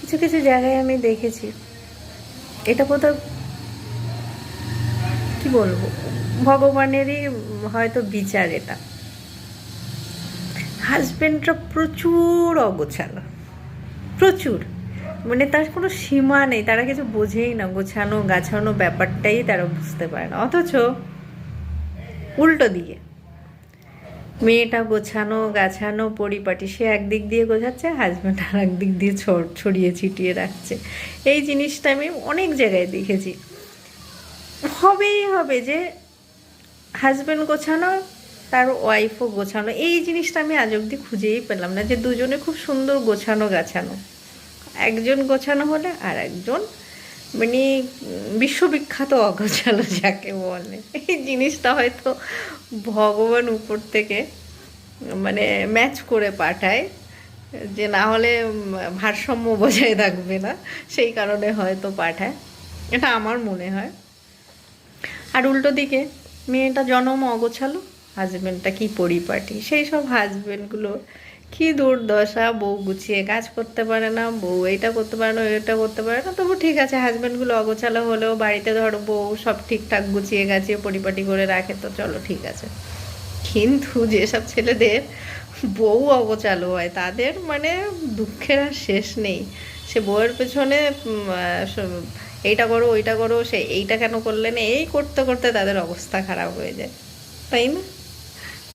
কিছু কিছু জায়গায় আমি দেখেছি, এটা কোথাও কি বলবো, ভগবানেরই হয়তো বিচার এটা। হাজবেন্ডরা প্রচুর অগোছালো, প্রচুর, মানে তার কোনো সীমা নেই, তারা কিছু বোঝেই না, গোছানো গাছানো ব্যাপারটাই তারা বুঝতে পারে না। অথচ উল্টো দিকে মেয়েটা গোছানো গাছানো পরিপাটি, সে একদিক দিয়ে গোছাচ্ছে, হাজব্যান্ড আর একদিক দিয়ে ছড়িয়ে ছিটিয়ে রাখছে। এই জিনিসটা আমি অনেক জায়গায় দেখেছি। হবেই হবে যে হাজব্যান্ড গোছানো, তার ওয়াইফও গোছানো, এই জিনিসটা আমি আজ অবধি খুঁজেই পেলাম না যে দুজনে খুব সুন্দর গোছানো গাছানো। একজন গোছানো হলে আর একজন মানে বিশ্ববিখ্যাত অগোছালো যাকে বলে। এই জিনিসটা হয়তো ভগবান উপর থেকে মানে ম্যাচ করে পাঠায়, যে না হলে ভারসাম্য বজায় থাকবে না, সেই কারণে হয়তো পাঠায়, এটা আমার মনে হয়। আর উল্টো দিকে মেয়েটা জনম অগোছালো, হাজব্যান্ডটা কি পরিপাটি। সেই সব হাজব্যান্ডগুলো কি দুর্দশা, বউ গুছিয়ে কাজ করতে পারে না, বউ এইটা করতে পারে না, এটা করতে পারে না, তবু ঠিক আছে হাজব্যান্ডগুলো অগোছালো হলেও বাড়িতে ধরো বউ সব ঠিকঠাক গুছিয়ে গাছিয়ে পরিপাটি করে রাখে, তো চলো ঠিক আছে। কিন্তু যেসব ছেলেদের বউ অগোছালো হয় তাদের মানে দুঃখের আর শেষ নেই। সে বউয়ের পেছনে এইটা করো ওইটা করো, সে এইটা কেন করলে না, এই করতে করতে তাদের অবস্থা খারাপ হয়ে যায়, তাই না?